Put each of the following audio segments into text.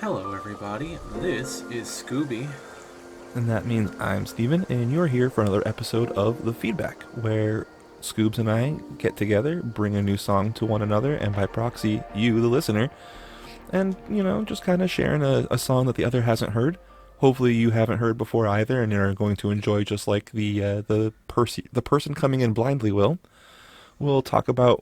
Hello, everybody. This is Scooby. And that means I'm Steven, and you're here for another episode of The Feedback, where Scoobs and I get together, bring a new song to one another, and by proxy, you, the listener, and, just kind of sharing a song that the other hasn't heard. Hopefully you haven't heard before either, and are going to enjoy just like the person coming in blindly will. We'll talk about,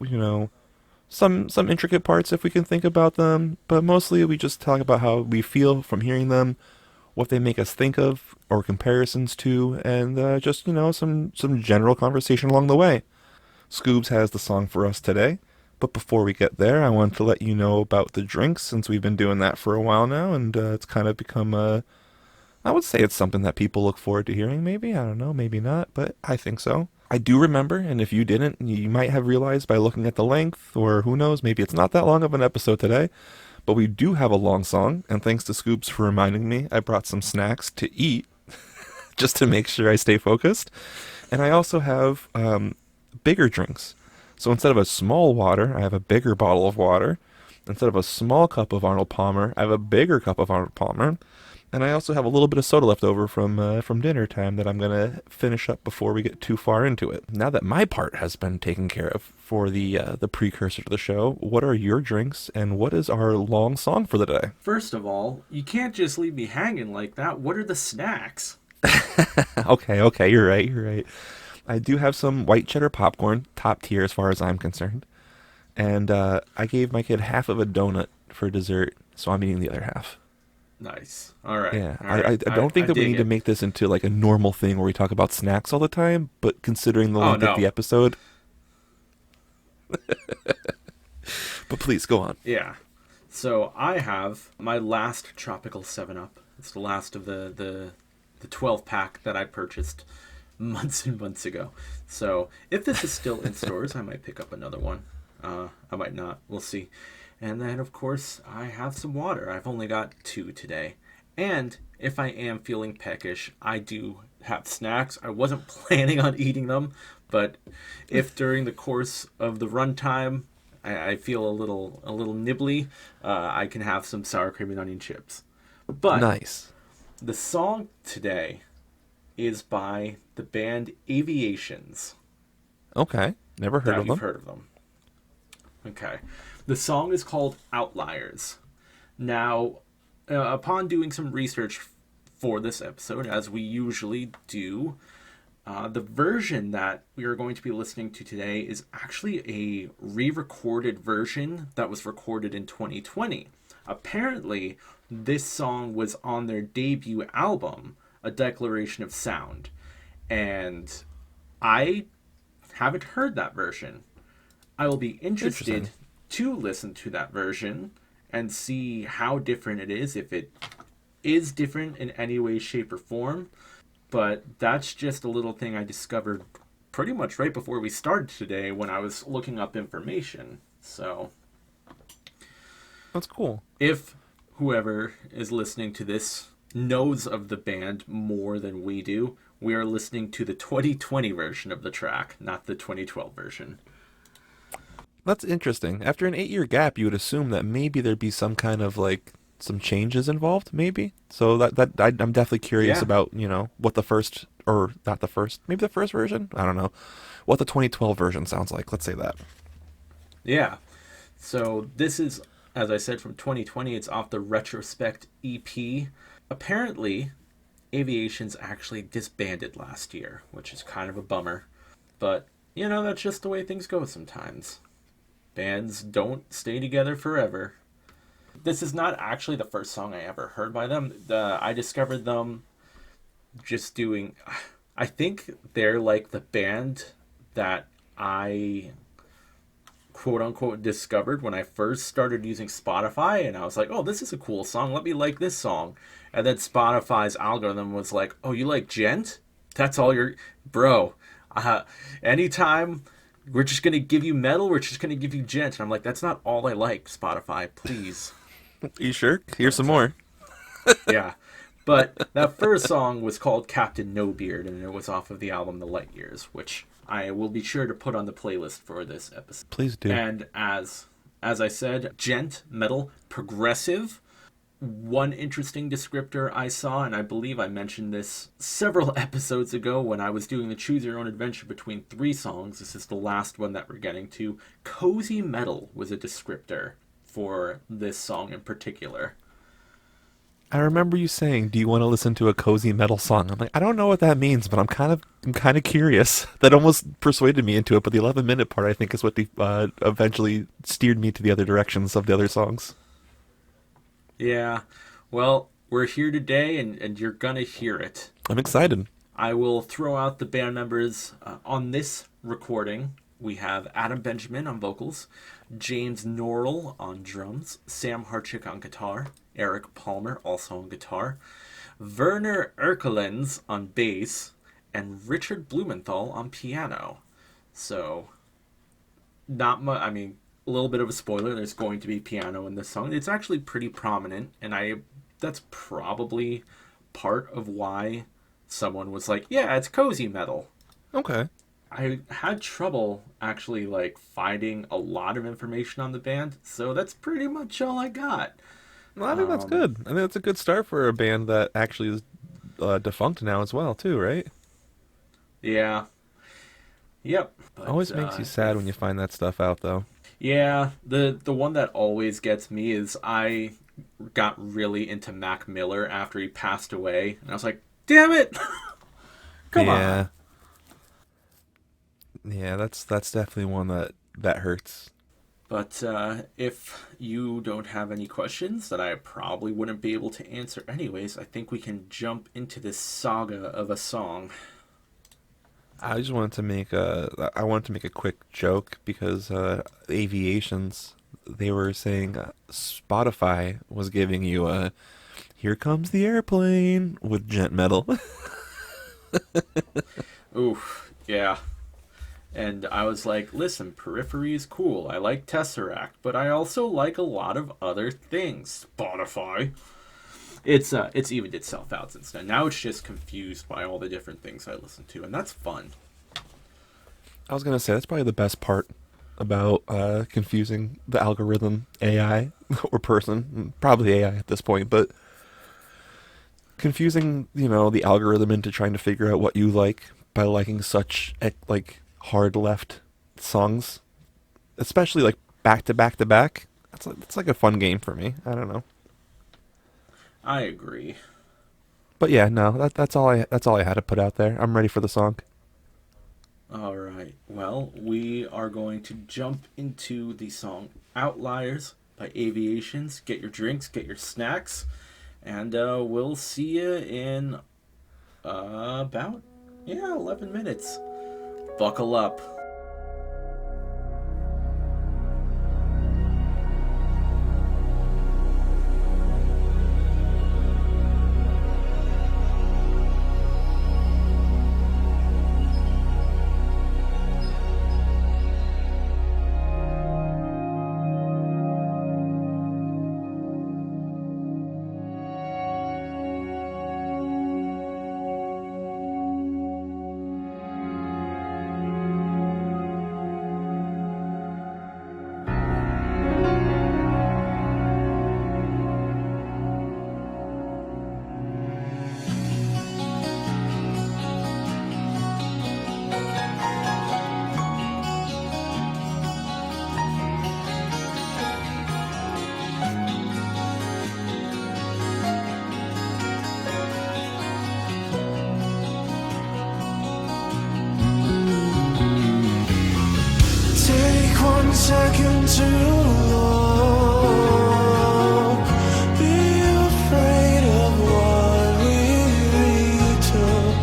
some intricate parts if we can think about them, but mostly we just talk about how we feel from hearing them, what they make us think of or comparisons to, and just some general conversation along the way. Scoobs has the song for us today, but before we get there, I want to let you know about the drinks since we've been doing that for a while now, and it's kind of become a. I would say it's something that people look forward to hearing. Maybe I don't know, maybe not, but I think so. I do remember, and if you didn't, you might have realized by looking at the length, or who knows, maybe it's not that long of an episode today. But we do have a long song, and thanks to Scoops for reminding me, I brought some snacks to eat just to make sure I stay focused. And I also have bigger drinks. So instead of a small water, I have a bigger bottle of water. Instead of a small cup of Arnold Palmer, I have a bigger cup of Arnold Palmer. And I also have a little bit of soda left over from dinner time that I'm gonna finish up before we get too far into it. Now that my part has been taken care of for the precursor to the show, what are your drinks and what is our long song for the day? First of all, you can't just leave me hanging like that. What are the snacks? Okay, you're right. I do have some white cheddar popcorn, top tier as far as I'm concerned, and I gave my kid half of a donut for dessert, so I'm eating the other half. Nice. All right. Yeah, All I right. don't I think that we dig need to it. make this into like a normal thing where we talk about snacks all the time, but considering the Oh, length of the no. episode, but please go on. Yeah. So I have my last Tropical 7 Up. It's the last of the 12 pack that I purchased months and months ago. So if this is still in stores, I might pick up another one. I might not. We'll see. And then, of course, I have some water. I've only got two today. And if I am feeling peckish, I do have snacks. I wasn't planning on eating them, but if during the course of the runtime I feel a little nibbly, I can have some sour cream and onion chips. But Nice. the song today is by the band Aviations. Okay, never heard Doubt of you've them. heard of them. Okay. The song is called Outliers. Now, upon doing some research for this episode, as we usually do, the version that we are going to be listening to today is actually a re recorded version that was recorded in 2020. Apparently, this song was on their debut album, A Declaration of Sound. And I haven't heard that version. I will be interested Interesting. to listen to that version and see how different it is, if it is different in any way, shape, or form. But that's just a little thing I discovered pretty much right before we started today when I was looking up information. So That's cool. if whoever is listening to this knows of the band more than we do, we are listening to the 2020 version of the track, not the 2012 version. That's interesting. After an 8-year gap, you would assume that maybe there'd be some kind of like some changes involved, maybe. So I'm definitely curious Yeah, about what the first or not the first, maybe the first version. I don't know what the 2012 version sounds like. Let's say that. yeah. So this is, as I said, from 2020. It's off the Retrospect EP. Apparently, Aviations actually disbanded last year, which is kind of a bummer. But, that's just the way things go sometimes. Bands don't stay together forever. This is not actually the first song I ever heard by them. I discovered them just doing. I think they're like the band that I quote unquote discovered when I first started using Spotify, and I was like, oh, this is a cool song. Let me like this song. And then Spotify's algorithm was like, oh, you like Gent? That's all you're. Bro, uh, anytime we're just going to give you metal, we're just going to give you Gent. And I'm like, that's not all I like, Spotify, please. You sure? Here's some But more. yeah. But that first song was called Captain No Beard, and it was off of the album The Light Years, which I will be sure to put on the playlist for this episode. Please do. And as I said, gent, metal, progressive, One interesting descriptor I saw, and I believe I mentioned this several episodes ago when I was doing the Choose Your Own Adventure between three songs. This is the last one that we're getting to. Cozy metal was a descriptor for this song in particular. I remember you saying, "Do you want to listen to a cozy metal song?" I'm like, I don't know what that means, but I'm kind of curious. That almost persuaded me into it, but the 11-minute part, I think, is what eventually steered me to the other directions of the other songs. Yeah, well, we're here today, and you're gonna hear it. I'm excited. I will throw out the band members on this recording. We have Adam Benjamin on vocals, James Norrell on drums, Sam Harchick on guitar, Eric Palmer also on guitar, Werner Erkelens on bass, and Richard Blumenthal on piano. So, not much. I mean, a little bit of a spoiler. There's going to be piano in this song. It's actually pretty prominent, and that's probably part of why someone was like, "Yeah, it's cozy metal." Okay. I had trouble actually like finding a lot of information on the band, so that's pretty much all I got. Well, I think that's good. I think that's a good start for a band that actually is defunct now as well, too, right? Yeah. Yep. But Always makes you sad when you find that stuff out, though. yeah, the one that always gets me is I got really into Mac Miller after he passed away, and I was like, "Damn it! Come Yeah. on!" Yeah, that's definitely one that hurts. But if you don't have any questions that I probably wouldn't be able to answer anyways, I think we can jump into this saga of a song. I just wanted to make a quick joke because Aviations, they were saying Spotify was giving you a "Here Comes the Airplane" with gent metal. Oof, yeah. And I was like, listen, Periphery is cool. I like Tesseract, but I also like a lot of other things. Spotify. It's evened itself out since then. Now it's just confused by all the different things I listen to, and that's fun. I was gonna say that's probably the best part about confusing the algorithm AI or person, probably AI at this point, but confusing the algorithm into trying to figure out what you like by liking such like hard left songs, especially like back to back to back. It's like a fun game for me. I don't know, I agree. but yeah, no, that's all I had to put out there. I'm ready for the song. All right. Well, we are going to jump into the song Outliers by Aviations. Get your drinks, get your snacks, and we'll see you in about 11 minutes. Buckle up. Second to look, be afraid of what we took.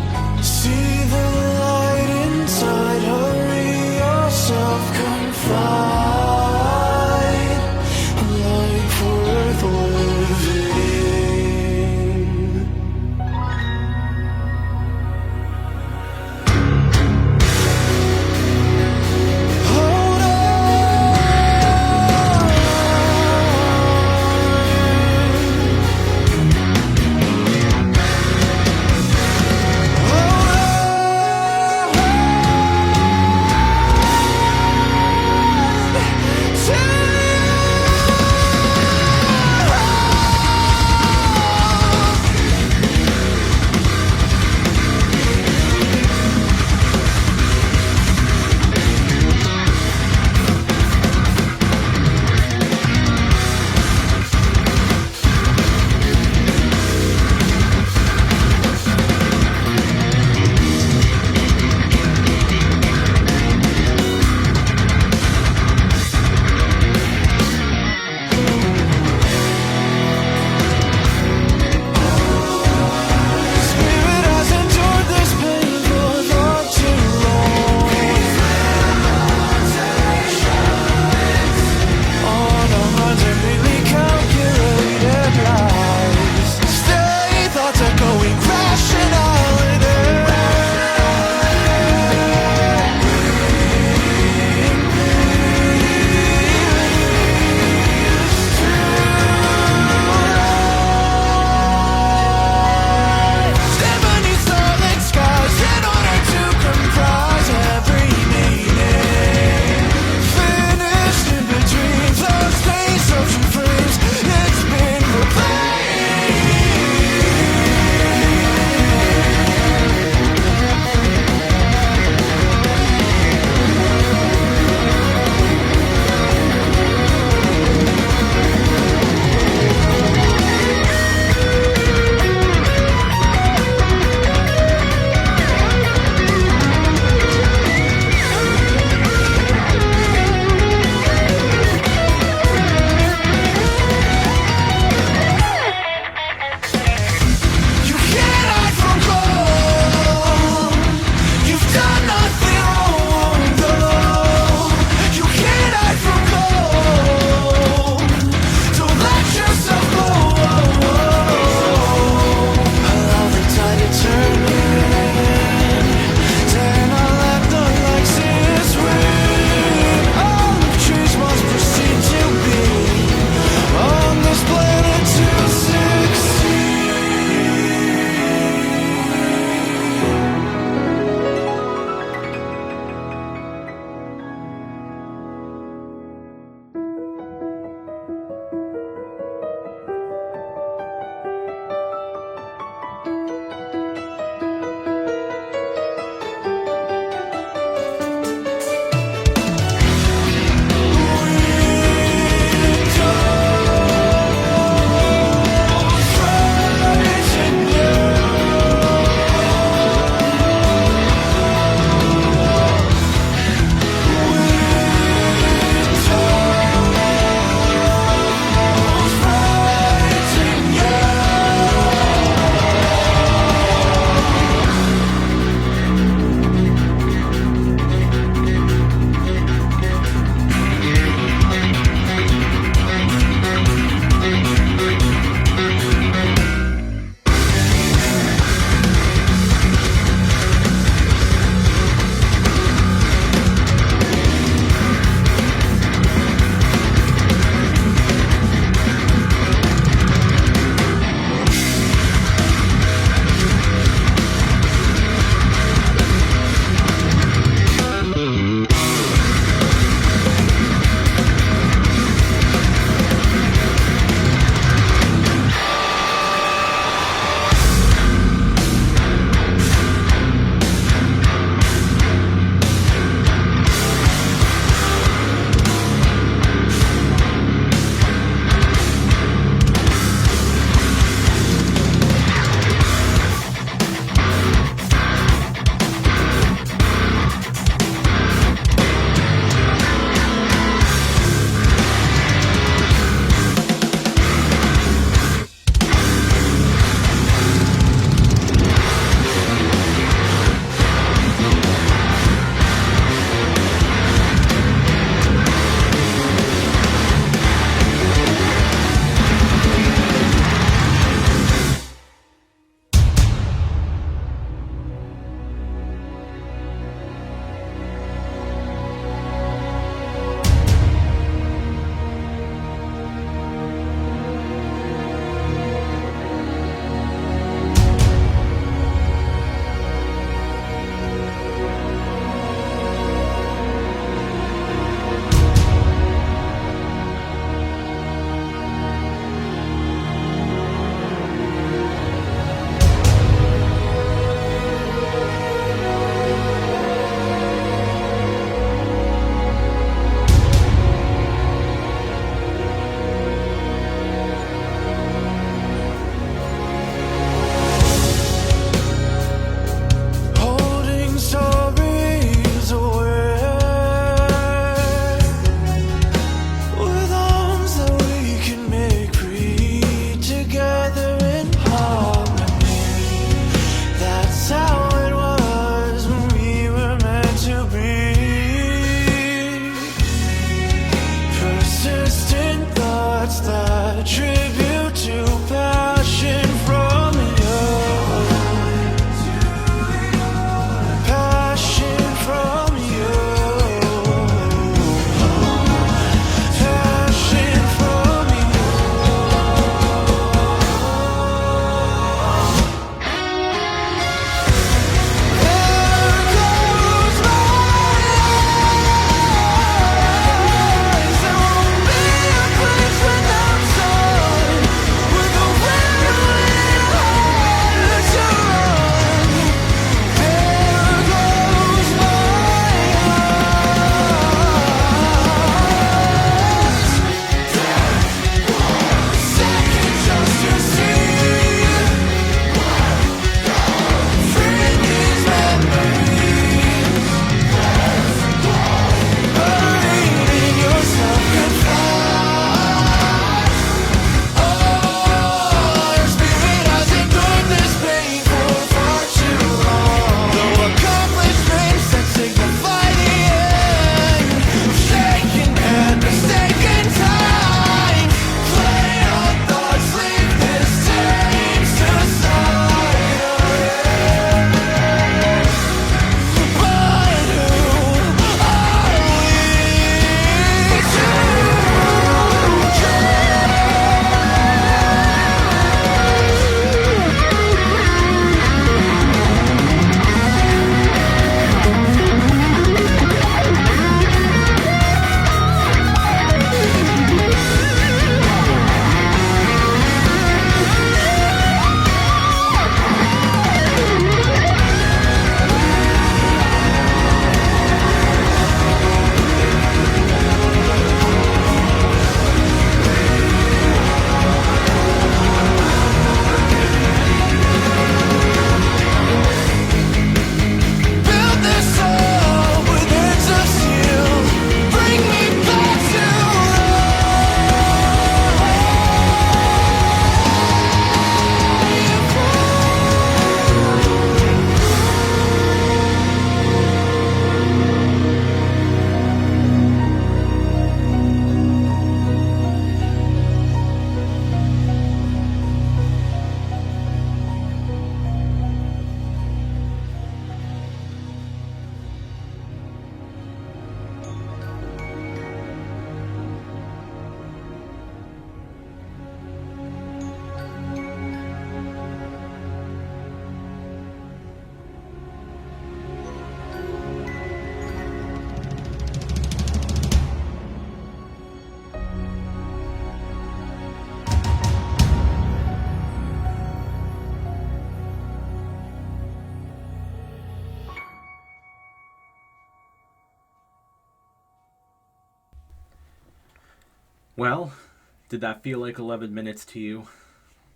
See the light inside, hurry yourself, confide, life worth living. Hold on. Well, did that feel like 11 minutes to you?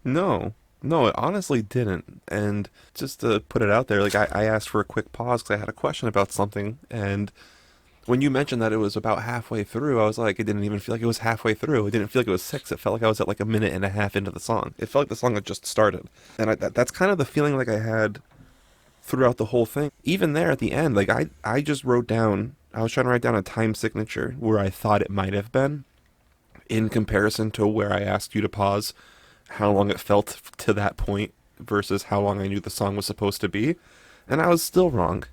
No, no, it honestly didn't. And just to put it out there, like I asked for a quick pause because I had a question about something, and when you mentioned that it was about halfway through, I was like, it didn't even feel like it was halfway through. It didn't feel like it was six. It felt like I was at like a minute and a half into the song. It felt like the song had just started, and that's kind of the feeling like I had throughout the whole thing. Even there at the end, like I just wrote down. I was trying to write down a time signature where I thought it might have been in comparison to where I asked you to pause, how long it felt to that point versus how long I knew the song was supposed to be, and I was still wrong.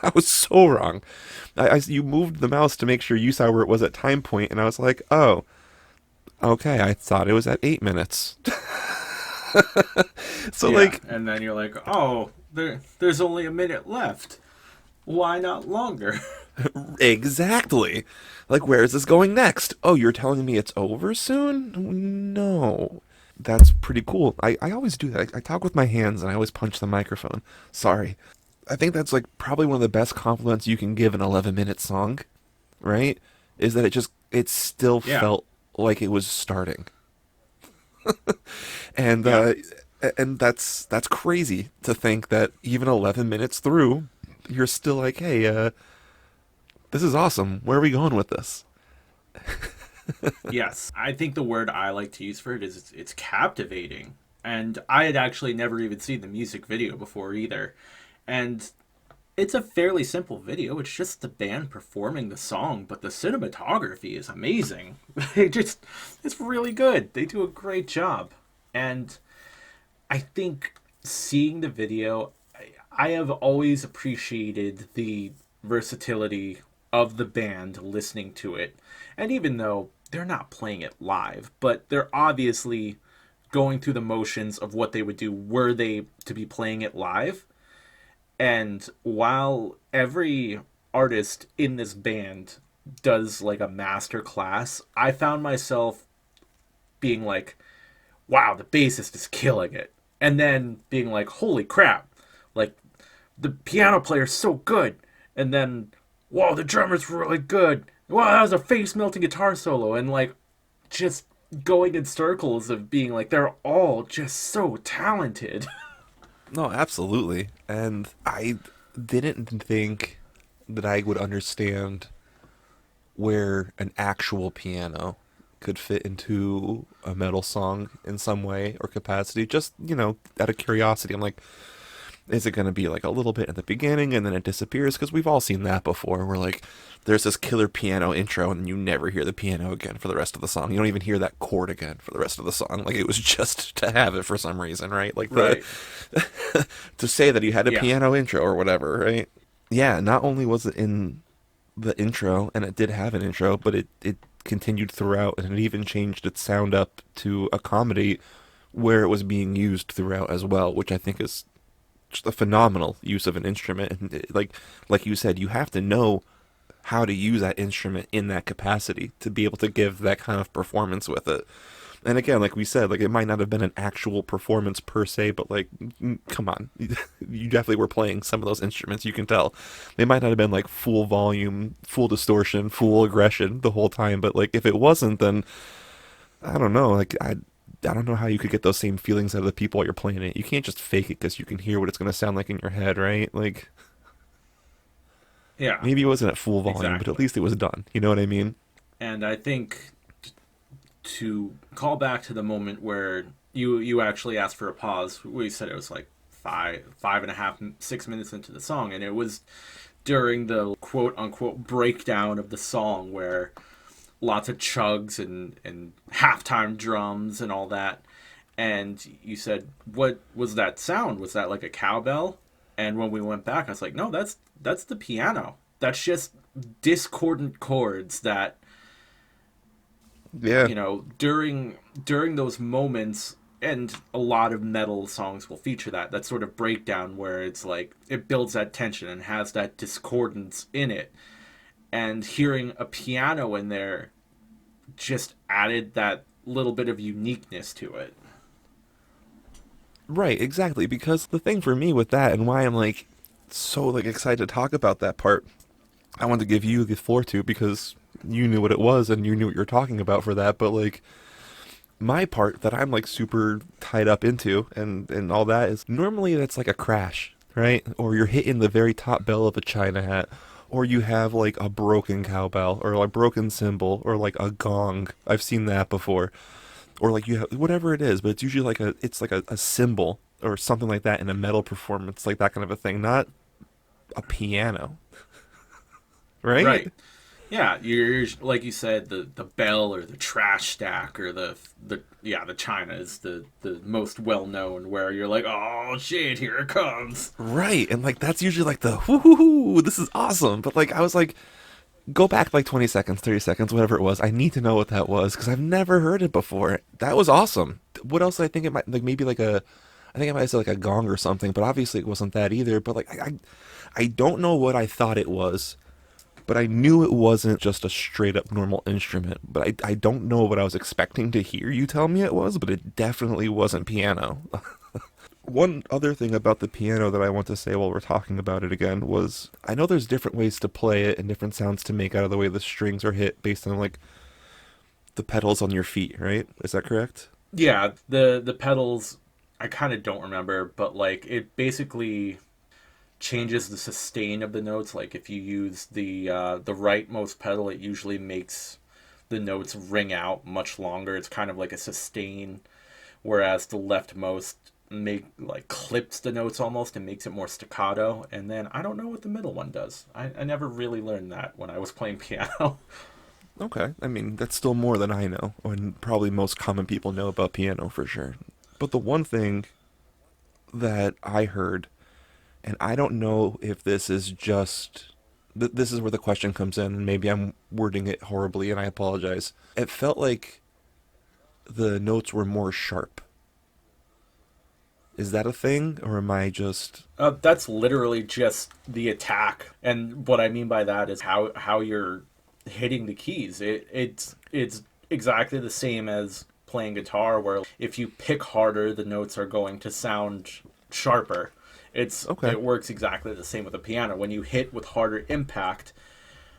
I was so wrong. You moved the mouse to make sure you saw where it was at time point, and I was like, oh, okay, I thought it was at 8 minutes. So, Yeah, like, and then you're like, oh, there's only a minute left. Why not longer? exactly. Like, where is this going next? Oh, you're telling me it's over soon? No. That's pretty cool. I always do that. I talk with my hands and I always punch the microphone. Sorry. I think that's like probably one of the best compliments you can give an 11-minute song, right? Is that it still Yeah. felt like it was starting. And Yeah. and that's crazy to think that even 11 minutes through, you're still like, "Hey, this is awesome. Where are we going with this?" Yes, I think the word I like to use for it is it's captivating. And I had actually never even seen the music video before either. And it's a fairly simple video. It's just the band performing the song, but the cinematography is amazing. It's really good. They do a great job. And I think seeing the video, I have always appreciated the versatility of the band listening to it. And even though they're not playing it live, but they're obviously going through the motions of what they would do were they to be playing it live. And while every artist in this band does like a master class, I found myself being like, wow, the bassist is killing it. And then being like, holy crap, like the piano player's so good. And then, whoa, the drummer's really good. Wow, that was a face melting guitar solo. And like, just going in circles of being like, they're all just so talented. No, absolutely. And I didn't think that I would understand where an actual piano could fit into a metal song in some way or capacity. Just, out of curiosity, I'm like, is it going to be like a little bit at the beginning and then it disappears? Because we've all seen that before. We're like, there's this killer piano intro and you never hear the piano again for the rest of the song. You don't even hear that chord again for the rest of the song. Like, it was just to have it for some reason, right? Like, Right. to say that you had a Yeah. piano intro or whatever, right? Yeah, not only was it in the intro, and it did have an intro, but it continued throughout, and it even changed its sound up to accommodate where it was being used throughout as well, which I think is just a phenomenal use of an instrument. And like you said, you have to know how to use that instrument in that capacity to be able to give that kind of performance with it. And again, like we said, like it might not have been an actual performance per se, but like, come on, you definitely were playing some of those instruments. You can tell they might not have been like full volume, full distortion, full aggression the whole time. But like, if it wasn't, then I don't know. Like I don't know how you could get those same feelings out of the people while you're playing it. You can't just fake it because you can hear what it's going to sound like in your head, right? Like Yeah. maybe it wasn't at full volume, but at Exactly. least it was done. You know what I mean? And I think to call back to the moment where you actually asked for a pause, we said it was like five and a half, 6 minutes into the song, and it was during the quote unquote breakdown of the song where lots of chugs and halftime drums and all that. And you said, "What was that sound? Was that like a cowbell?" And when we went back, I was like, "No, that's the piano. That's just discordant chords that Yeah. during those moments." And a lot of metal songs will feature that sort of breakdown where it's like it builds that tension and has that discordance in it. And hearing a piano in there just added that little bit of uniqueness to it. Right, exactly. Because the thing for me with that and why I'm like so like excited to talk about that part, I wanted to give you the floor to because you knew what it was and you knew what you were talking about for that. But like my part that I'm like super tied up into and all that is normally that's like a crash, right? Or you're hitting the very top bell of a china hat, or you have like a broken cowbell or a broken cymbal or like a gong. I've seen that before. Or like you have whatever it is, but it's usually like a cymbal or something like that in a metal performance, like that kind of a thing, not a piano, right? Right. Yeah, you're like you said, the bell or the trash stack or the china is the most well known, where you're like, oh shit, here it comes. Right, and like that's usually like the whoo, this is awesome. But like I was like, go back like 20 seconds, 30 seconds, whatever it was. I need to know what that was because I've never heard it before. That was awesome. What else? I think it might like maybe like a, I think I might have said like a gong or something, but obviously it wasn't that either. But like I don't know what I thought it was, but I knew it wasn't just a straight up normal instrument. But I don't know what I was expecting to hear you tell me it was, but it definitely wasn't piano. One other thing about the piano that I want to say while we're talking about it again was I know there's different ways to play it and different sounds to make out of the way the strings are hit based on like the pedals on your feet, right? Is that correct? Yeah, the pedals, I kind of don't remember, but like it basically changes the sustain of the notes. Like if you use the rightmost pedal, it usually makes the notes ring out much longer. It's kind of like a sustain, whereas the leftmost make like clips the notes almost and makes it more staccato. And then I don't know what the middle one does. I never really learned that when I was playing piano. Okay. I mean, that's still more than I know, and probably most common people know about piano for sure. But the one thing that I heard, and I don't know if this is just this is where the question comes in, and maybe I'm wording it horribly, and I apologize. It felt like the notes were more sharp. Is that a thing, or am I just That's literally just the attack, and what I mean by that is how you're hitting the keys. It's exactly the same as playing guitar, where if you pick harder, the notes are going to sound sharper. okay? It works exactly the same with the piano. When you hit with harder impact,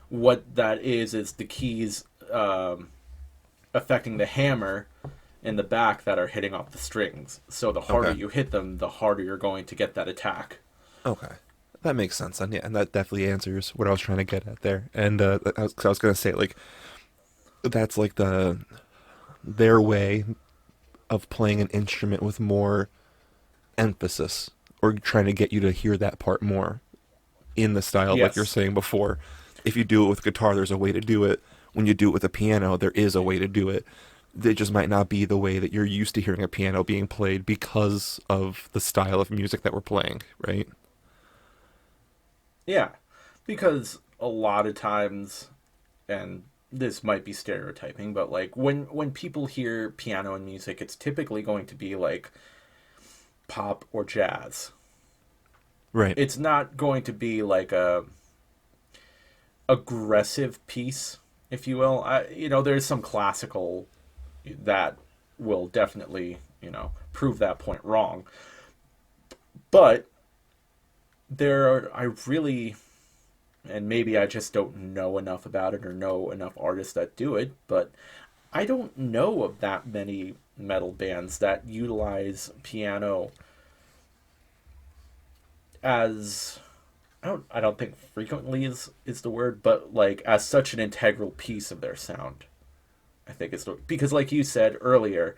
what that is the keys affecting the hammer in the back that are hitting off the strings. So the harder Okay, you hit them, the harder you're going to get that attack. okay, that makes sense. And yeah, and that definitely answers what I was trying to get at there. And I was gonna say like that's like their way of playing an instrument with more emphasis, or trying to get you to hear that part more in the style, like you're Yes. saying before. If you do it with guitar, there's a way to do it. When you do it with a piano, there is a way to do it. It just might not be the way that you're used to hearing a piano being played because of the style of music that we're playing, right? Yeah. Because a lot of times, and this might be stereotyping, but like when people hear piano and music, it's typically going to be like pop or jazz. Right. It's not going to be like a aggressive piece, if you will. There's some classical that will definitely, prove that point wrong. But I really, and maybe I just don't know enough about it or know enough artists that do it, but I don't know of that many metal bands that utilize piano as I don't think frequently is the word, but like as such an integral piece of their sound. I think because like you said earlier,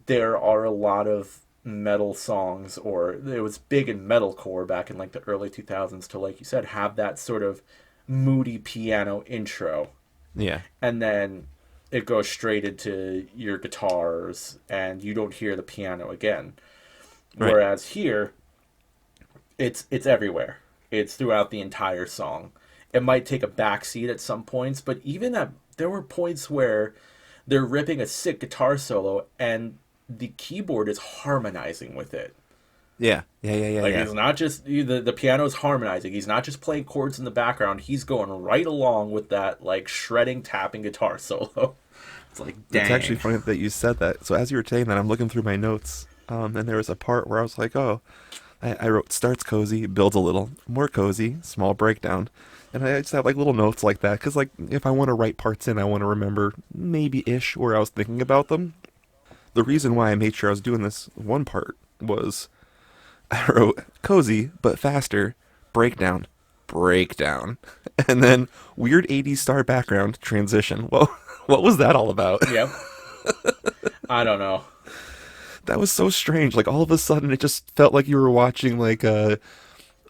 there are a lot of metal songs, or it was big in metalcore back in like the early 2000s to, like you said, have that sort of moody piano intro, Yeah. and then it goes straight into your guitars and you don't hear the piano again. Right. Whereas here, it's everywhere. It's throughout the entire song. It might take a backseat at some points, but there were points where they're ripping a sick guitar solo and the keyboard is harmonizing with it. Yeah. Yeah. Yeah. Yeah. Like Yeah. he's not just the piano's harmonizing. He's not just playing chords in the background. He's going right along with that like shredding tapping guitar solo. It's like It's actually dang. funny that you said that. So as you were saying that, I'm looking through my notes, and there was a part where I was like, "Oh, I wrote starts cozy, builds a little, more cozy, small breakdown. And I just have like little notes like that because like if I want to write parts in, I want to remember maybe ish where I was thinking about them. The reason why I made sure I was doing this one part was I wrote cozy but faster, breakdown, breakdown, and then weird 80s star background transition. Well, what was that all about? Yep. I don't know. That was so strange. Like all of a sudden, it just felt like you were watching like one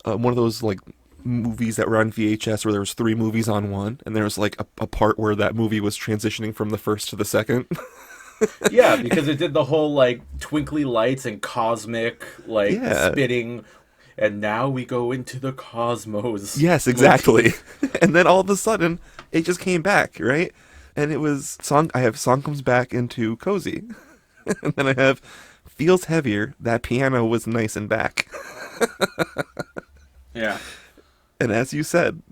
of those like movies that were on VHS where there was three movies on one, and there was like a part where that movie was transitioning from the first to the second. Yeah, because it did the whole like twinkly lights and cosmic like Yeah. spitting, and now we go into the cosmos. Yes, exactly. And then all of a sudden, it just came back, right? And it was song. I have song comes back into cozy, and then I have feels heavier. That piano was nice and back. Yeah. And as you said,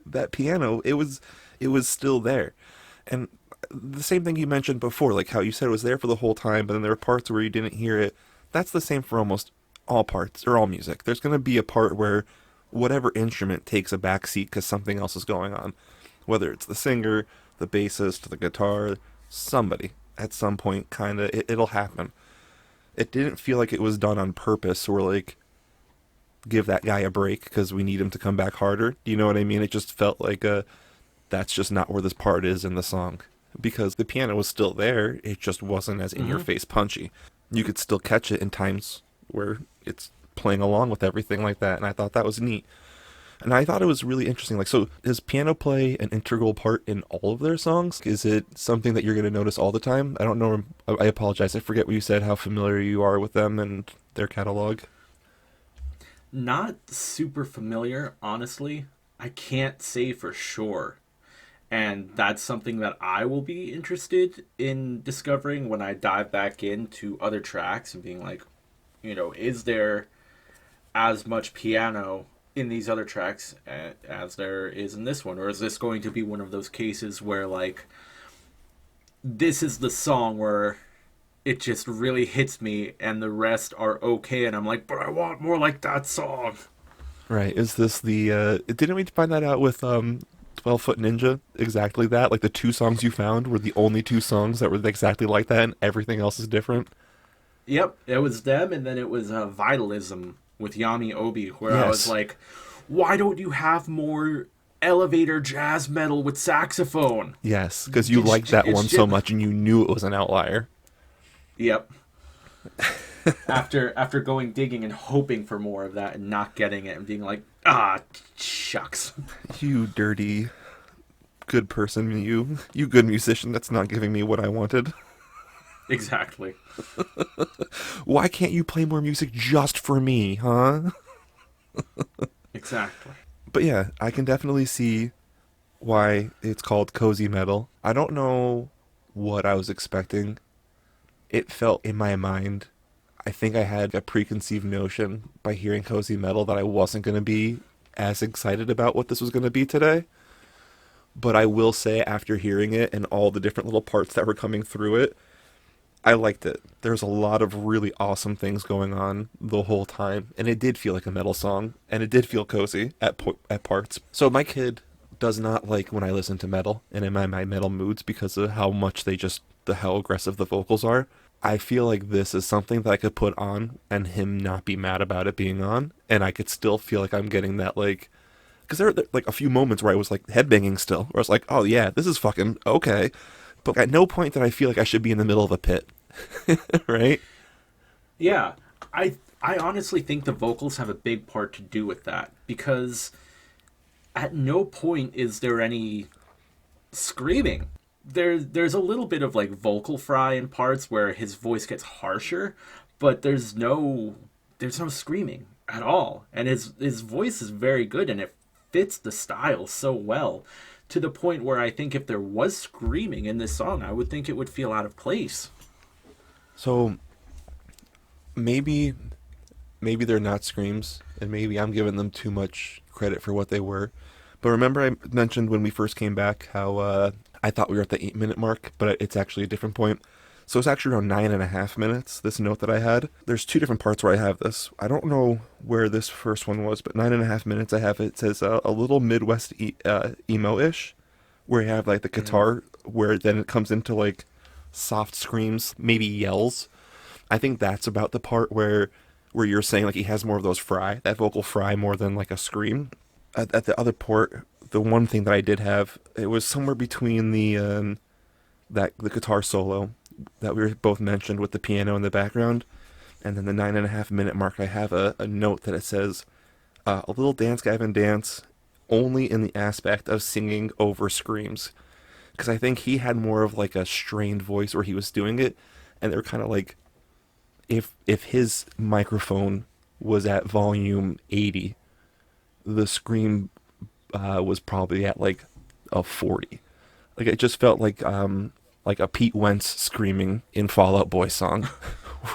that piano, it was still there. And the same thing you mentioned before, like how you said it was there for the whole time, but then there were parts where you didn't hear it. That's the same for almost all parts or all music. There's going to be a part where whatever instrument takes a back seat because something else is going on. Whether it's the singer, the bassist, the guitar, somebody at some point kind of it'll happen. It didn't feel like it was done on purpose or like give that guy a break because we need him to come back harder. Do you know what I mean? It just felt like that's just not where this part is in the song because the piano was still there. It just wasn't as in your face punchy. You could still catch it in times where it's playing along with everything like that, and I thought that was neat. And I thought it was really interesting. Like, so does piano play an integral part in all of their songs? Is it something that you're going to notice all the time? I don't know. I apologize. I forget what you said, how familiar you are with them and their catalog. Not super familiar, honestly. I can't say for sure. And that's something that I will be interested in discovering when I dive back into other tracks and being like, is there as much piano in these other tracks as there is in this one? Or is this going to be one of those cases where, like, this is the song where it just really hits me and the rest are okay and I'm like, but I want more like that song. Right. Is this the, didn't we find that out with 12 Foot Ninja? Exactly that? Like the two songs you found were the only two songs that were exactly like that and everything else is different? Yep, it was them, and then it was Vitalism with Yami Obi, where I was Yes. like, why don't you have more elevator jazz metal with saxophone? Yes, because you liked that one so much and you knew it was an outlier. Yep. After going digging and hoping for more of that and not getting it and being like, shucks. You dirty good person, you good musician that's not giving me what I wanted. Exactly. Why can't you play more music just for me, huh? Exactly. But yeah, I can definitely see why it's called cozy metal. I don't know what I was expecting. It felt in my mind, I think I had a preconceived notion by hearing cozy metal that I wasn't going to be as excited about what this was going to be today. But I will say after hearing it and all the different little parts that were coming through it, I liked it. There's a lot of really awesome things going on the whole time, and it did feel like a metal song, and it did feel cozy at parts. So my kid does not like when I listen to metal and in my metal moods because of how much how aggressive the vocals are. I feel like this is something that I could put on and him not be mad about it being on, and I could still feel like I'm getting that like, because there were like a few moments where I was like headbanging still, where I was like, oh yeah, this is fucking okay. But at no point did I feel like I should be in the middle of a pit. Right? Yeah. I honestly think the vocals have a big part to do with that, because at no point is there any screaming. There's a little bit of like vocal fry in parts where his voice gets harsher, but there's no screaming at all. And his voice is very good and it fits the style so well, to the point where I think if there was screaming in this song, I would think it would feel out of place. So maybe they're not screams, and maybe I'm giving them too much credit for what they were. But remember I mentioned when we first came back how I thought we were at the 8-minute mark, but it's actually a different point. So it's actually around 9.5 minutes, this note that I had. There's two different parts where I have this. I don't know where this first one was, but 9.5 minutes I have it says a little Midwest emo-ish, where you have like the guitar, where then it comes into like soft screams, maybe yells. I think that's about the part where you're saying like he has more of those fry, that vocal fry more than like a scream. At the other port, the one thing that I did have, it was somewhere between the guitar solo that we both mentioned with the piano in the background, and then the 9.5 minute mark. I have a note that it says a little dance Gavin dance, only in the aspect of singing over screams, because I think he had more of like a strained voice where he was doing it, and they're kind of like if his microphone was at volume 80, the scream was probably at like a 40. Like it just felt like a Pete Wentz screaming in Fall Out Boy song,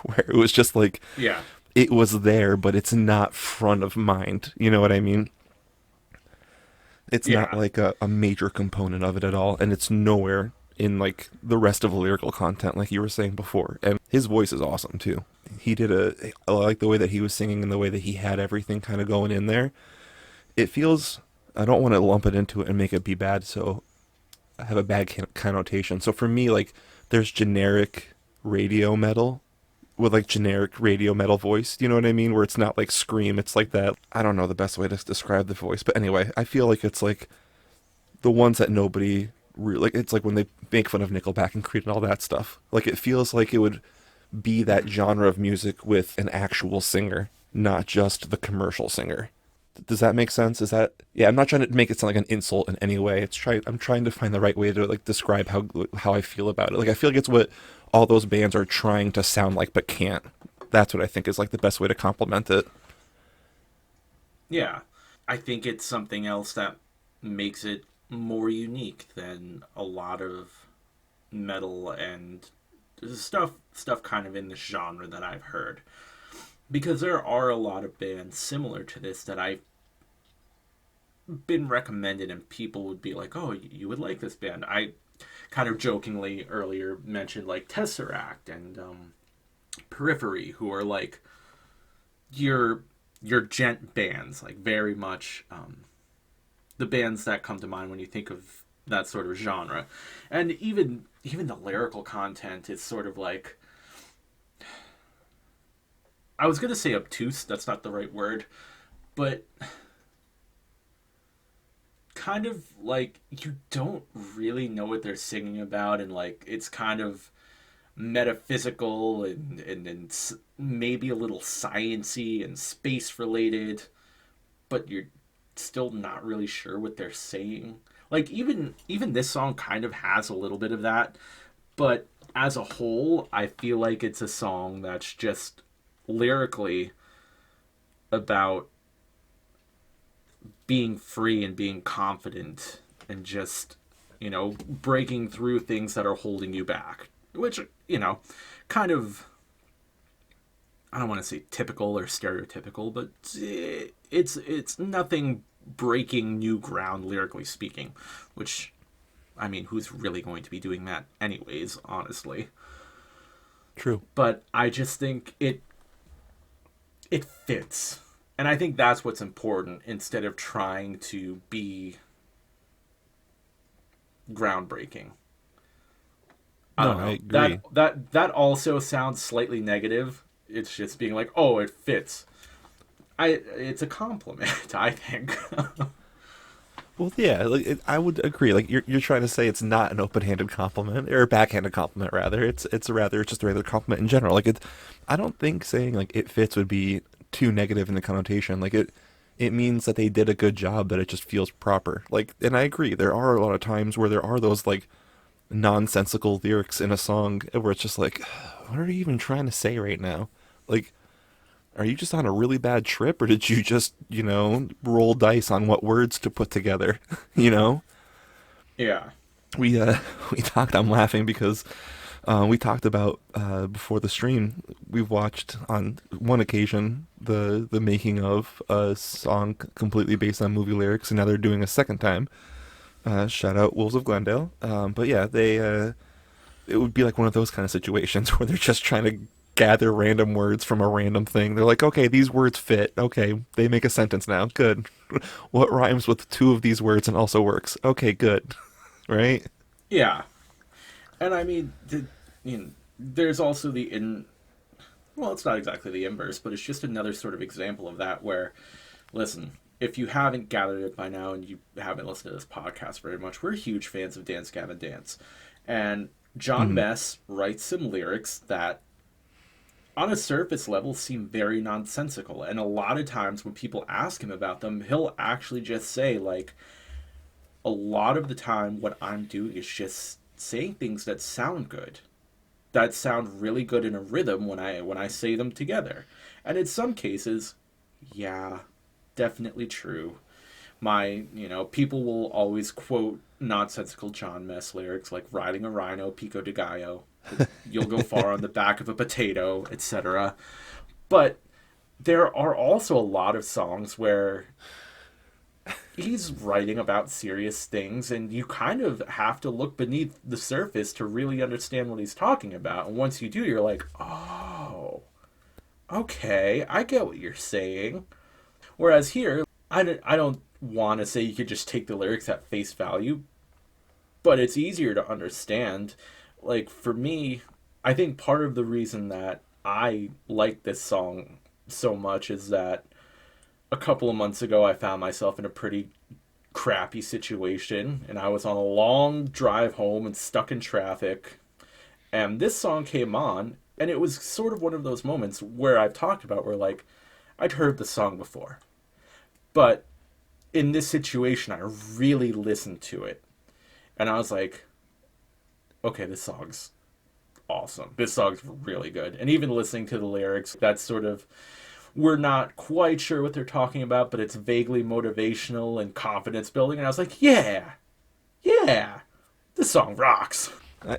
where it was just like Yeah. it was there, but it's not front of mind. You know what I mean? It's not Yeah. like a major component of it at all, and it's nowhere in like the rest of the lyrical content, like you were saying before. And his voice is awesome too. He did I like the way that he was singing and the way that he had everything kind of going in there. It feels, I don't want to lump it into it and make it be bad, so I have a bad connotation. So for me, like, there's generic radio metal with like generic radio metal voice. You know what I mean? Where it's not like scream. It's like that. I don't know the best way to describe the voice, but anyway, I feel like it's like the ones that nobody like. It's like when they make fun of Nickelback and Creed and all that stuff. Like it feels like it would be that genre of music with an actual singer, not just the commercial singer. Does that make sense? Is that, yeah? I'm not trying to make it sound like an insult in any way. I'm trying to find the right way to like describe how I feel about it. Like I feel like it's what all those bands are trying to sound like but can't. That's what I think is like the best way to compliment it. Yeah. I think it's something else that makes it more unique than a lot of metal and stuff kind of in this genre that I've heard. Because there are a lot of bands similar to this that I've been recommended and people would be like, "Oh, you would like this band." I kind of jokingly earlier mentioned like Tesseract and Periphery, who are like your gent bands, like very much the bands that come to mind when you think of that sort of genre. And even the lyrical content is sort of like, I was gonna say obtuse, that's not the right word, but kind of like you don't really know what they're singing about, and like it's kind of metaphysical and maybe a little sciency and space related, but you're still not really sure what they're saying. Like even this song kind of has a little bit of that, but as a whole, I feel like it's a song that's just lyrically about being free and being confident and just, breaking through things that are holding you back, which, kind of, I don't want to say typical or stereotypical, but it's nothing breaking new ground lyrically speaking, which, I mean, who's really going to be doing that anyways, honestly. True. But I just think it fits. And I think that's what's important instead of trying to be groundbreaking. I No, don't I know. agree. That also sounds slightly negative. It's just being like, "Oh, it fits." It's a compliment, I think. Well, yeah, like I would agree. Like you're trying to say it's not an open-handed compliment or a backhanded compliment, rather. It's just a regular compliment in general. Like I don't think saying like it fits would be too negative in the connotation. Like it means that they did a good job. That it just feels proper. Like, and I agree. There are a lot of times where there are those like nonsensical lyrics in a song where it's just like, what are you even trying to say right now? Like, are you just on a really bad trip, or did you just, roll dice on what words to put together? you know, Yeah. we we talked. I'm laughing because we talked about before the stream. We've watched on one occasion the making of a song completely based on movie lyrics, and now they're doing a second time. Shout out Wolves of Glendale. But yeah, it would be like one of those kind of situations where they're just trying to gather random words from a random thing. They're like, okay, these words fit. Okay, they make a sentence now. Good. What rhymes with two of these words and also works? Okay, good. Right? Yeah. And I mean, there's also well, it's not exactly the inverse, but it's just another sort of example of that where, listen, if you haven't gathered it by now and you haven't listened to this podcast very much, we're huge fans of Dance Gavin Dance. And John Mess writes some lyrics that on a surface level seem very nonsensical. And a lot of times when people ask him about them, he'll actually just say, like, a lot of the time what I'm doing is just saying things that sound good. That sound really good in a rhythm when I say them together. And in some cases, yeah, definitely true. People will always quote nonsensical John Mess lyrics like riding a rhino, pico de gallo, you'll go far on the back of a potato, etc. But there are also a lot of songs where he's writing about serious things, and you kind of have to look beneath the surface to really understand what he's talking about. And once you do, you're like, oh, okay, I get what you're saying. Whereas here, I don't want to say you could just take the lyrics at face value, but it's easier to understand. Like, for me, I think part of the reason that I like this song so much is that a couple of months ago, I found myself in a pretty crappy situation, and I was on a long drive home and stuck in traffic, and this song came on, and it was sort of one of those moments where I've talked about where, like, I'd heard the song before, but in this situation, I really listened to it, and I was like, okay, this song's awesome. This song's really good. And even listening to the lyrics, that's sort of, we're not quite sure what they're talking about, but it's vaguely motivational and confidence building. And I was like, yeah, this song rocks.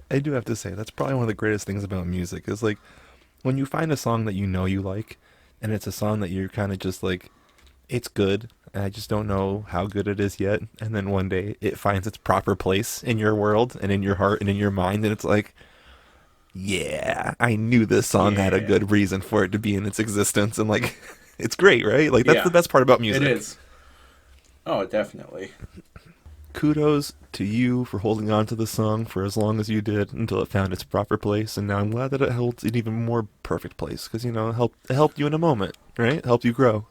I do have to say, that's probably one of the greatest things about music is like when you find a song that you know you like, and it's a song that you're kind of just like, it's good, and I just don't know how good it is yet. And then one day it finds its proper place in your world and in your heart and in your mind, and it's like, yeah, I knew this song had a good reason for it to be in its existence, and like, it's great, right? Like, that's the best part about music. It is. Oh, definitely. Kudos to you for holding on to the song for as long as you did until it found its proper place, and now I'm glad that it held an even more perfect place, because, you know, it helped you in a moment, right? It helped you grow.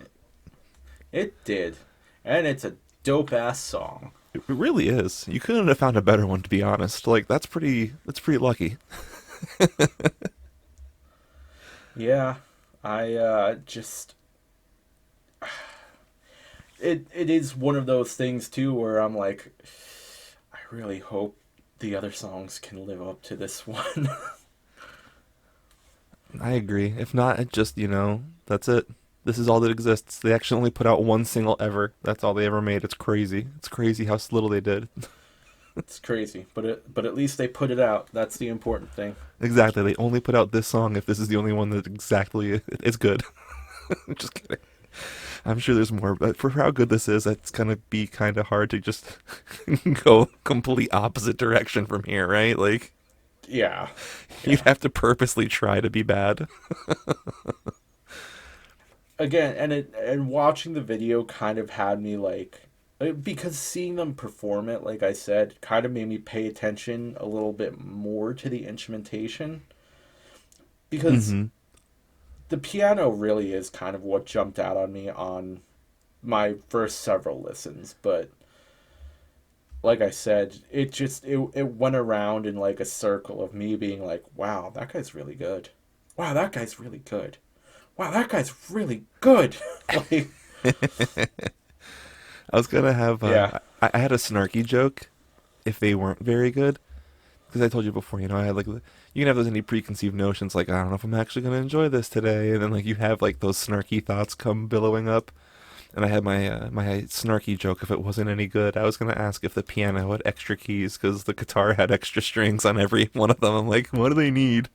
It did. And it's a dope-ass song. It really is. You couldn't have found a better one, to be honest. Like, that's pretty lucky. Yeah, I just it is one of those things too where I'm like, I really hope the other songs can live up to this one. I agree. If not, it just, you know, that's it. This is all that exists. They actually only put out one single ever. That's all they ever made. It's crazy. It's crazy how little they did. It's crazy, but at least they put it out. That's the important thing. Exactly. They only put out this song if this is the only one that exactly is good. Just kidding. I'm sure there's more, but for how good this is, it's gonna be kind of hard to just go complete opposite direction from here, right? Like, yeah. You'd have to purposely try to be bad. Again, and watching the video kind of had me like, because seeing them perform it, like I said, kind of made me pay attention a little bit more to the instrumentation. Because the piano really is kind of what jumped out on me on my first several listens. But like I said, it went around in like a circle of me being like, wow, that guy's really good. Wow, that guy's really good. Wow, that guy's really good. Like, I was gonna have I had a snarky joke if they weren't very good, because I told you before, you know, I had like, you can have those any preconceived notions like, I don't know if I'm actually gonna enjoy this today, and then like you have like those snarky thoughts come billowing up, and I had my snarky joke if it wasn't any good. I was gonna ask if the piano had extra keys because the guitar had extra strings on every one of them. I'm like, what do they need?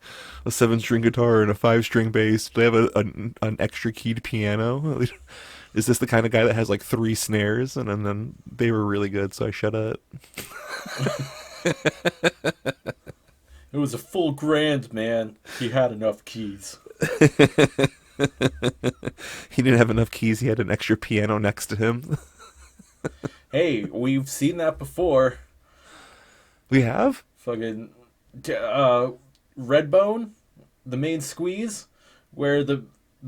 A 7-string guitar and a 5-string bass? Do they have an extra keyed piano? Is this the kind of guy that has like 3 snares? And then they were really good, so I shut up. It was a full grand, man. He had enough keys. He didn't have enough keys. He had an extra piano next to him. Hey, we've seen that before. We have? Fucking Redbone, the main squeeze, where the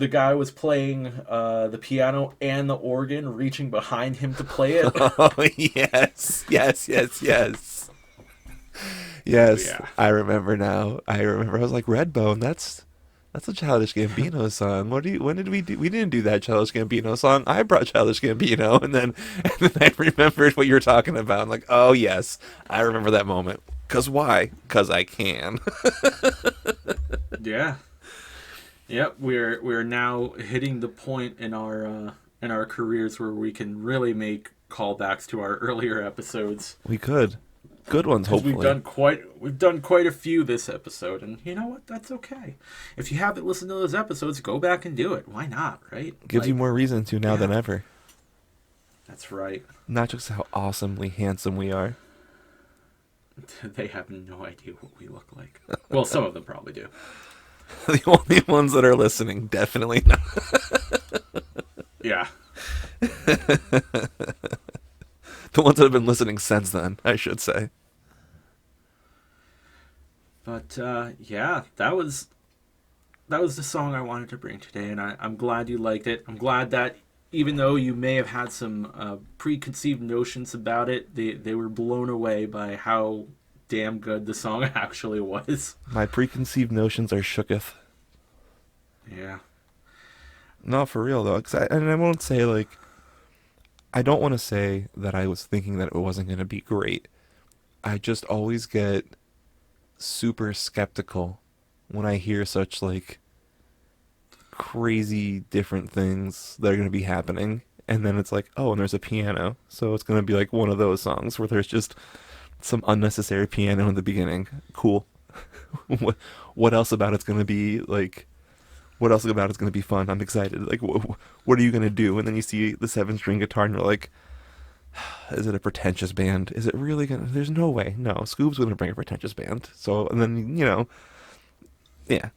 guy was playing the piano and the organ, reaching behind him to play it. Oh, yes. Yes, yes, yes. Yes, Yeah. I remember now. I was like, Redbone, that's a Childish Gambino song. When did we do? We didn't do that Childish Gambino song. I brought Childish Gambino, and then I remembered what you were talking about. I'm like, oh yes, I remember that moment. Cause why? Cause I can. Yeah. Yep, we're now hitting the point in our careers where we can really make callbacks to our earlier episodes. We could. Good ones, 'Cause hopefully. we've done quite a few this episode, and you know what? That's okay. If you haven't listened to those episodes, go back and do it. Why not? Right? Gives you more reason to now than ever. That's right. Not just how awesomely handsome we are. They have no idea what we look like. Well, some of them probably do. The only ones that are listening, definitely not. Yeah. The ones that have been listening since then, I should say. But yeah, that was the song I wanted to bring today, and I'm glad you liked it. I'm glad that even though you may have had some preconceived notions about it, they were blown away by how damn good the song actually was. My preconceived notions are shooketh. Yeah. No, for real though, and I won't say like, I don't want to say that I was thinking that it wasn't going to be great. I just always get super skeptical when I hear such like crazy different things that are going to be happening, and then it's like, oh, and there's a piano, so it's going to be like one of those songs where there's just some unnecessary piano in the beginning. Cool. What else about it's going to be like? What else about it's going to be fun? I'm excited. Like, what are you going to do? And then you see the 7-string guitar, and you're like, is it a pretentious band? Is it really going to... There's no way. No, Scoob's going to bring a pretentious band. So, and then, yeah.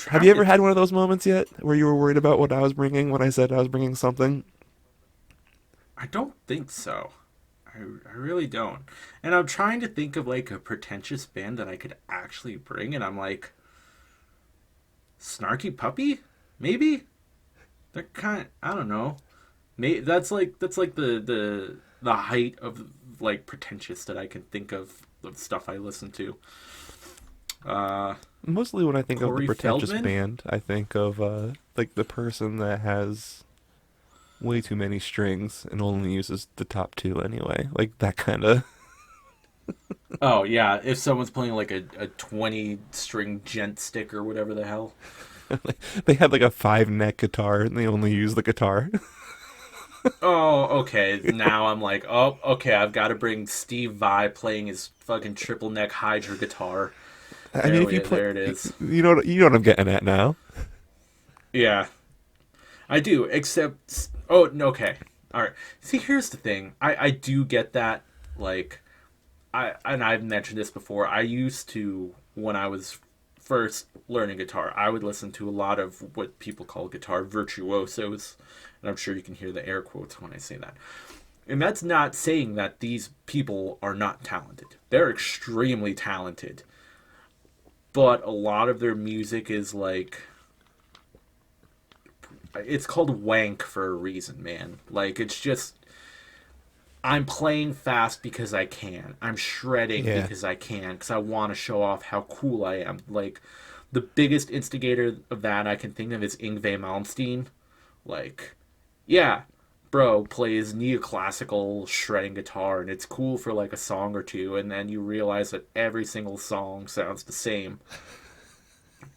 Have you ever had one of those moments yet where you were worried about what I was bringing when I said I was bringing something? I don't think so. I really don't. And I'm trying to think of like a pretentious band that I could actually bring, and I'm like, Snarky Puppy? Maybe? They're kind, I don't know. That's like the height of like pretentious that I can think of stuff I listen to. Mostly when I think of Corey the pretentious Feldman? band, I think of like the person that has way too many strings and only uses the top two anyway. Like that kind of. Oh yeah, if someone's playing like a 20-string gent stick or whatever the hell. They had like a 5-neck guitar and they only use the guitar. Oh, okay. Now I'm like, oh, okay, I've got to bring Steve Vai playing his fucking triple neck Hydra guitar. I mean, if you play, there it is. you know what I'm getting at now. Yeah, I do. Except, oh, okay, all right. See, here's the thing. I do get that. Like, I've mentioned this before. I used to, when I was first learning guitar, I would listen to a lot of what people call guitar virtuosos, and I'm sure you can hear the air quotes when I say that. And that's not saying that these people are not talented. They're extremely talented. But a lot of their music is like, it's called wank for a reason, man. Like, it's just, I'm playing fast because I can. I'm shredding because I can, because I want to show off how cool I am. Like, the biggest instigator of that I can think of is Yngwie Malmsteen. Like, yeah, bro plays neoclassical shredding guitar, and it's cool for like a song or two, and then you realize that every single song sounds the same.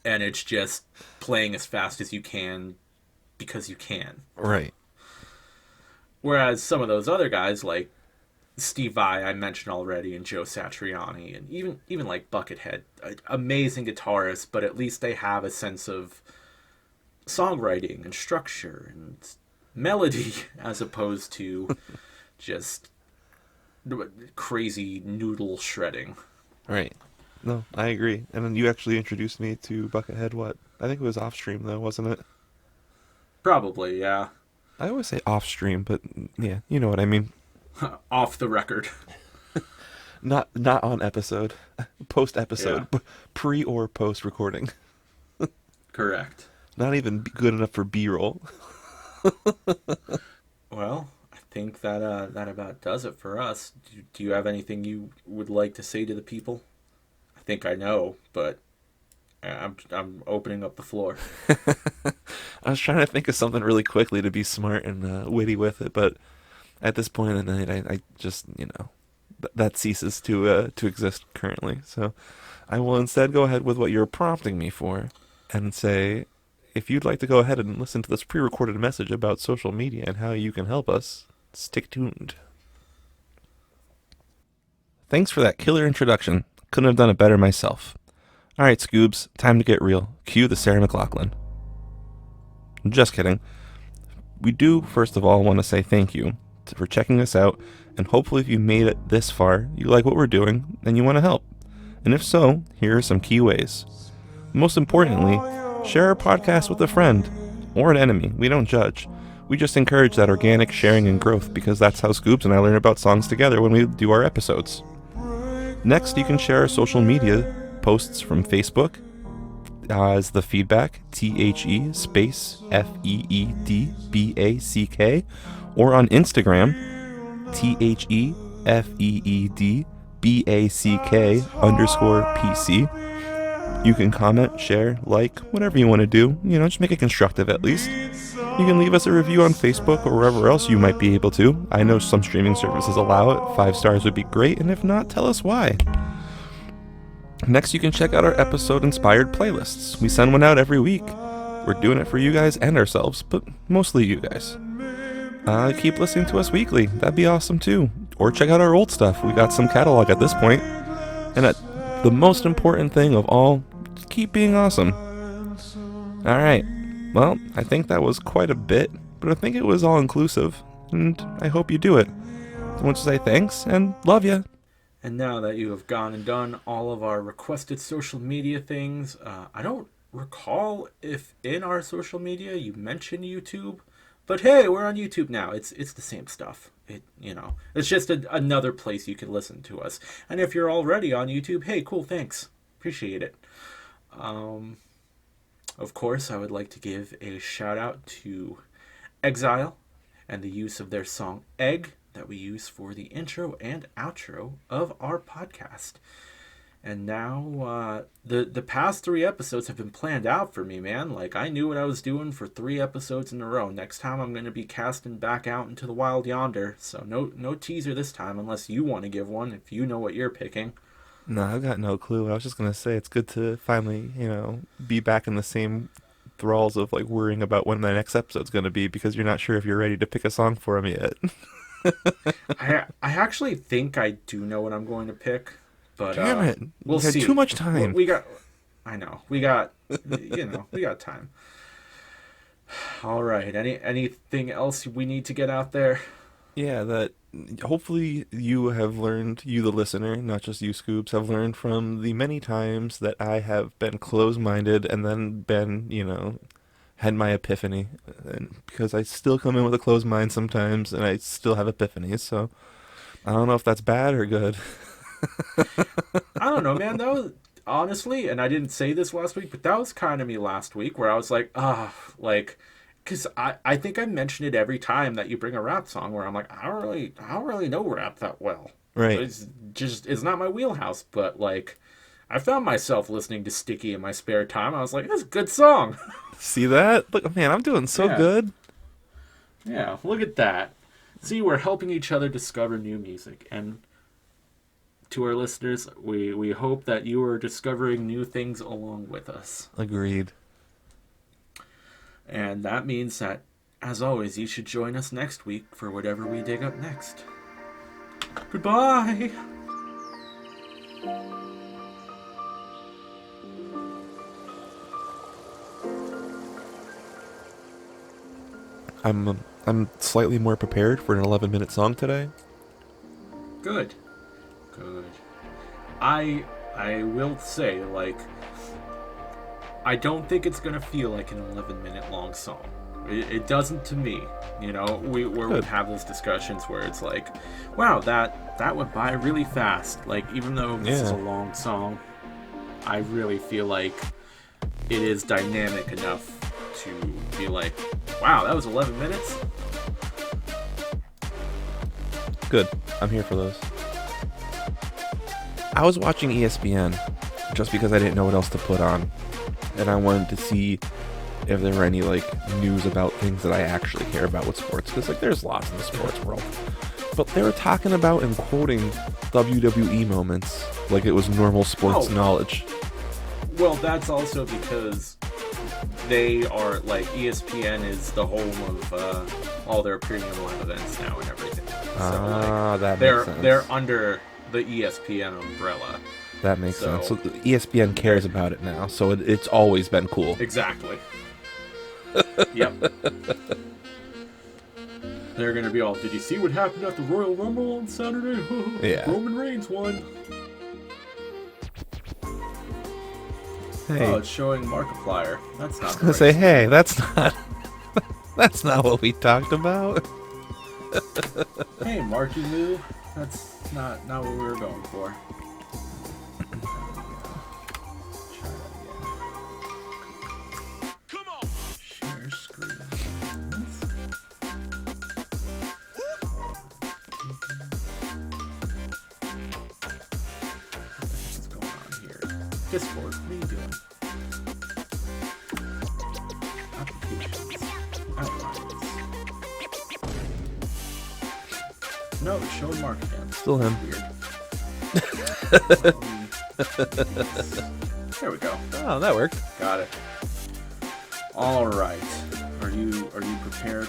And it's just playing as fast as you can because you can. Right. Whereas some of those other guys, like Steve Vai, I mentioned already, and Joe Satriani, and even like Buckethead, amazing guitarists, but at least they have a sense of songwriting and structure and melody as opposed to just crazy noodle shredding. Right. No, I agree. And then you actually introduced me to Buckethead, what? I think it was off stream though, wasn't it? Probably, yeah. I always say off stream, but yeah, you know what I mean. Off the record. Not on episode. Post Yeah, episode. Pre or post recording. correct. Not even good enough for B-roll. Well, I think that about does it for us. Do you have anything you would like to say to the people? I think I know, but I'm opening up the floor. I was trying to think of something really quickly to be smart and witty with it, but at this point in the night, I just, that ceases to exist currently. So I will instead go ahead with what you're prompting me for and say, if you'd like to go ahead and listen to this pre-recorded message about social media and how you can help us, stick tuned. Thanks for that killer introduction. Couldn't have done it better myself. Alright, Scoobs, time to get real. Cue the Sarah McLachlan. Just kidding. We do, first of all, want to say thank you for checking us out, and hopefully if you made it this far, you like what we're doing, and you want to help. And if so, here are some key ways. Most importantly, share our podcast with a friend or an enemy. We don't judge. We just encourage that organic sharing and growth because that's how Scoobs and I learn about songs together when we do our episodes. Next, you can share our social media posts from Facebook as The Feedback, THE space FEEDBACK, or on Instagram, THEFEEDBACK_PC. You can comment, share, like, whatever you want to do. Just make it constructive at least. You can leave us a review on Facebook or wherever else you might be able to. I know some streaming services allow it. 5 stars would be great, and if not, tell us why. Next, you can check out our episode-inspired playlists. We send one out every week. We're doing it for you guys and ourselves, but mostly you guys. Keep listening to us weekly. That'd be awesome too. Or check out our old stuff. We got some catalog at this point. And the most important thing of all, just keep being awesome. Alright. Well, I think that was quite a bit, but I think it was all-inclusive. And I hope you do it. I want to say thanks and love ya. And now that you have gone and done all of our requested social media things, I don't recall if in our social media you mentioned YouTube, but hey, we're on YouTube now. It's the same stuff. It's just another place you can listen to us. And if you're already on YouTube, hey, cool, thanks, appreciate it. Of course, I would like to give a shout out to Exile and the use of their song Egg that we use for the intro and outro of our podcast. And now, the past 3 episodes have been planned out for me, man. Like, I knew what I was doing for 3 episodes in a row. Next time I'm going to be casting back out into the wild yonder. So no teaser this time, unless you want to give one, if you know what you're picking. No, I've got no clue. I was just going to say it's good to finally, be back in the same thralls of, like, worrying about when the next episode's going to be because you're not sure if you're ready to pick a song for them yet. I actually think I do know what I'm going to pick, but Damn it! We'll see. Too much time. I know we got we got time. All right. Anything else we need to get out there? Yeah, that hopefully you have learned, you the listener, not just you Scoops, have learned from the many times that I have been closed-minded and then been, had my epiphany. And because I still come in with a closed mind sometimes and I still have epiphanies, so I don't know if that's bad or good. I don't know, man. That was honestly, and I didn't say this last week, but that was kind of me last week where I was like, because I think I mention it every time that you bring a rap song where I'm like, I don't really know rap that well. Right. It's not my wheelhouse, but like, I found myself listening to Sticky in my spare time. I was like, that's a good song. See that? Look, man, I'm doing so good. Yeah, look at that. See, we're helping each other discover new music. And to our listeners, we hope that you are discovering new things along with us. Agreed. And that means that, as always, you should join us next week for whatever we dig up next. Goodbye! I'm slightly more prepared for an 11-minute song today. Good. Good. I will say, like, I don't think it's gonna feel like an 11-minute long song. It doesn't to me. You know, we have those discussions where it's like, wow, that went by really fast. Like, even though this is a long song, I really feel like it is dynamic enough to be like, wow, that was 11 minutes? Good. I'm here for those. I was watching ESPN just because I didn't know what else to put on. And I wanted to see if there were any, like, news about things that I actually care about with sports. Because, like, there's lots in the sports world. But they were talking about and quoting WWE moments like it was normal sports knowledge. Well, that's also because they are, like, ESPN is the home of all their premium live events now and everything. So, that makes sense. They're under the ESPN umbrella. That makes sense. So the ESPN cares about it now, so it's always been cool. Exactly. Yep. They're going to be all, did you see what happened at the Royal Rumble on Saturday? Yeah. Roman Reigns won. Hey. Oh, it's showing Markiplier. That's not I was gonna say, hey, that's not what we talked about. Hey, Marky Moo. That's not what we were going for. Try that again. Come on. Share screen. What's going on here? Discord, what are you doing? Applications. Outliers. No, it's showing Mark again. Still him. Weird. There we go. Oh, that worked. Got it. All right. Are you prepared